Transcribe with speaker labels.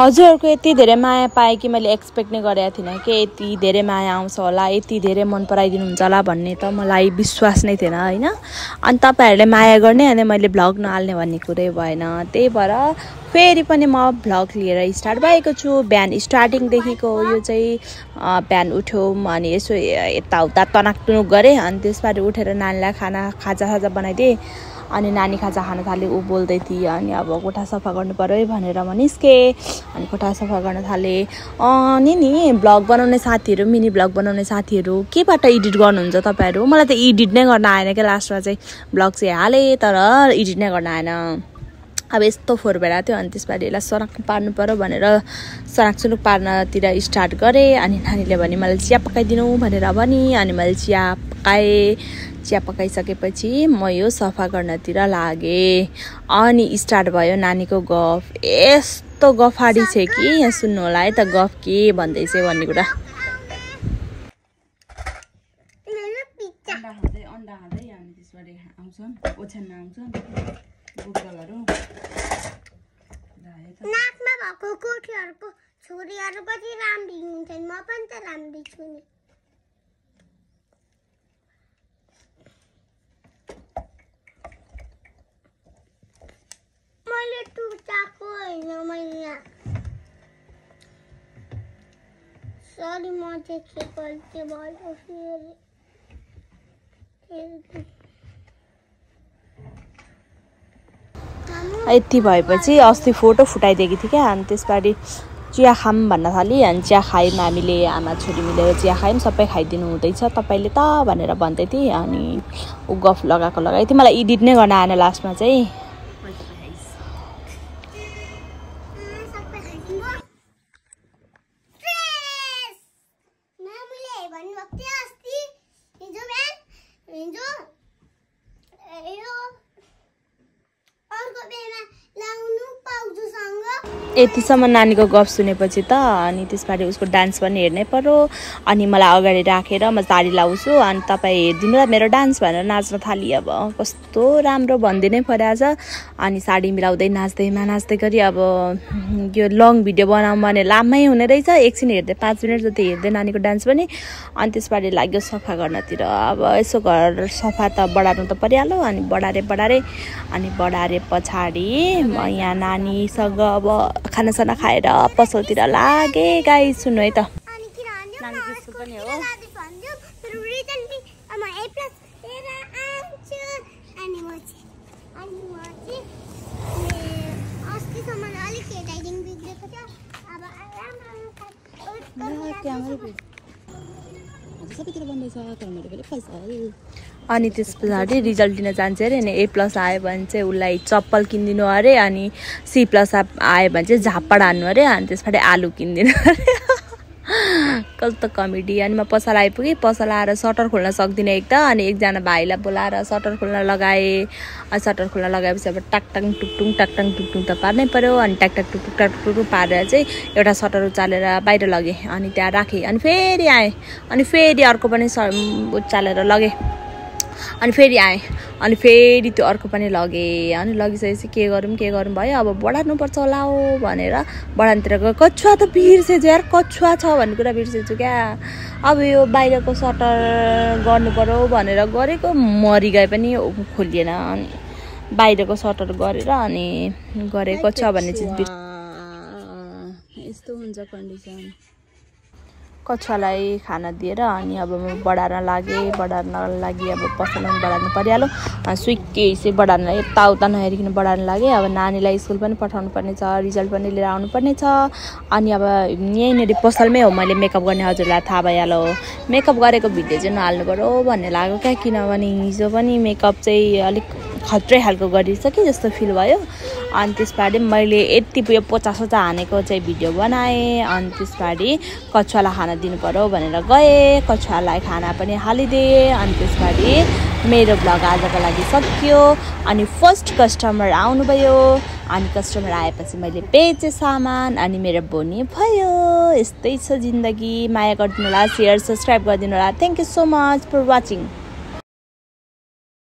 Speaker 1: हजुरहरुको यति धेरै माया पाए कि मैले एक्सपेक्ट नै गरेको थिइनँ कि यति धेरै माया आउँछ होला, यति धेरै मन पराइदिनु हुन्छ होला भन्ने त मलाई विश्वास नै थिएन हैन। अनि तपाईहरुले माया गर्ने अनि मैले भ्लग नहाल्ने भन्ने कुरै भएन। त्यही भएर फेरि पनि म भ्लग लिएर स्टार्ट भएको छु। बिहान स्टार्टिङ देखिको यो चाहिँ बिहान उठ्यौँ अनि यसो यताउता तनाकटुनुक गरे अनि त्यसपछि उठेर नानीलाई खाजा बनाइदिए अनि नानी खाजा खान थाले। ऊ बोल्दै थिए अनि अब कोठा सफा गर्नु पर्यो है भनेर म निस्के अनि कोठा सफा गर्न थाले। नि भ्लग बनाउने साथीहरु, मिनी भ्लग बनाउने साथीहरु केबाट एडिट गर्नुहुन्छ तपाईहरु? मलाई त एडिट नै गर्न आएन के। लास्टमा चाहिँ भ्लग चाहिँ हाले तर एडिट नै गर्न आएन। अब यस्तो फोहोर भइरहेको थियो अनि त्यसपछि यसलाई सराक पार्नु पर्यो भनेर सराक पार्नतिर स्टार्ट गरे। अनि नानीले भने मलाई चिया पकाइदिनु भनेर भनी अनि मैले चिया पकाएँ। चिया पकाइसकेपछि म यो सफा गर्नतिर लागे अनि स्टार्ट भयो नानीको गफ। यस्तो गफाडी छ कि यहाँ सुन्नु होला है त गफ के भन्दैछ भन्ने कुरा। अन्डा खाँदै अनि त्यसपछि आउँछन् ओछ्यानमा आउँछन् बुक्दलहरु
Speaker 2: नाकमा भएको कोठीहरुको छोरीहरु कति राम्री हुन्छन्। म पनि त राम्री छु नि। मैले टुटाको हैन मैले। सरी म चाहिँ के गल्ती भयो फेरि।
Speaker 1: यति भएपछि अस्ति फोटो फुटाइदिएकी थिएँ क्या। अनि त्यसपछि चिया खाम भन्न थाली अनि चिया खायौँ हामीले आमा छोरी मिलेर चिया खायौँ। सबै खाइदिनु हुँदैछ तपाईले त भनेर भन्दै थिए अनि ऊ गफ लगाई थिए। मलाई एडिट नै गर्न आएन लास्टमा चाहिँ। यतिसम्म नानीको गफ सुनेपछि त अनि त्यसपछि उसको डान्स पनि हेर्नै पर्यो। अनि मलाई अगाडि राखेर म साडी लाउँछु अनि तपाईँ हेरिदिनु र मेरो डान्स भनेर नाच्न थाली। अब कस्तो राम्रो भनिदिनै परेछ। अनि साडी मिलाउँदै नाच्दै गरी अब यो लङ भिडियो बनाऊँ भने लामै हुने रहेछ। एकछिन हेर्दै 5 मिनट जति हेर्दै नानीको डान्स पनि। अनि त्यसपछि लाग्यो सफा गर्नतिर। अब यसो घर सफा त बढार्नु त परिहाल्यो। अनि बढारे अनि बढारे पछाडि म यहाँ नानीसँग अब खानासाना खाएर पसलतिर लागे। गाइस सुन्नु है त नानीको स्कुल पनि हो। अनि त्यस पछाडि रिजल्ट दिन जान्छ अरे। अनि A+ आयो भने चाहिँ उसलाई चप्पल किनिदिनु अरे। अनि C+ आयो भने चाहिँ झापड हान्नु अरे। अनि त्यसपछि आलु किनिदिनु अरे। कस्तो कमेडी। अनि म पसल आइपुगेँ। पसल आएर सटर खोल्न सक्दिनँ एक त। अनि एकजना भाइलाई बोलाएर सटर खोल्न लगाएँ। अनि सटर खोल्न लगाएपछि अब टाकटाङ टुकटुङ त पार्नै पर्यो। अनि टाकटाक टुकटुक पारेर चाहिँ एउटा सटर उचालेर बाहिर लगेँ। अनि त्यहाँ राखेँ। अनि फेरि आएँ अनि फेरि अर्को पनि उचालेर लगेँ। अनि फेरि आएँ अनि फेरि त्यो अर्को पनि लगेँ। अनि लगिसकेपछि के गरौँ भयो। अब बढार्नुपर्छ होला हो भनेर बढानतिर गयो। कछुवा त बिर्सेछु यार, कछुवा छ भन्ने कुरा बिर्सेछु क्या। अब यो बाहिरको सटर गर्नु पर्यो भनेर गरेको मरि गए पनि खोलिएन। अनि बाहिरको सटर गरेर अनि गरेको छ भन्ने चिज यस्तो हुन्छ कन्डिसन। कछुवालाई खाना दिएर अनि अब म बढार्न लागि अब पसलमा बढार्नु परिहाल्यो। सुइके चाहिँ बढार्न यताउता नहेरिकन बढार्न लागि। अब नानीलाई स्कुल पनि पठाउनु पर्ने छ, रिजल्ट पनि लिएर आउनु पर्ने छ। अनि अब यहीँनिर पसलमै हो मैले मेकअप गर्ने। हजुरलाई थाहा भइहाल्यो। मेकअप गरेको भिडियो चाहिँ नहाल्नु पर्यो भन्ने लाग्यो क्या। किनभने हिजो पनि मेकअप चाहिँ अलिक खत्रै खालको गरिसकेँ जस्तो फिल भयो। अनि त्यसपछि मैले यति यो पोचा हानेको चाहिँ भिडियो बनाएँ। अनि त्यसपछि कछुवालाई खाना दिनु पर्यो भनेर गएँ। कछुवालाई खाना पनि हालिदिएँ। अनि त्यसपछि मेरो भ्लग आजको लागि सकियो। अनि फर्स्ट कस्टमर आउनुभयो। अनि कस्टमर आएपछि मैले बेचेँ सामान अनि मेरो बोनी भयो। यस्तै छ जिन्दगी। माया गरिदिनु होला, सेयर सब्सक्राइब गरिदिनु होला। Thank you so much for watching.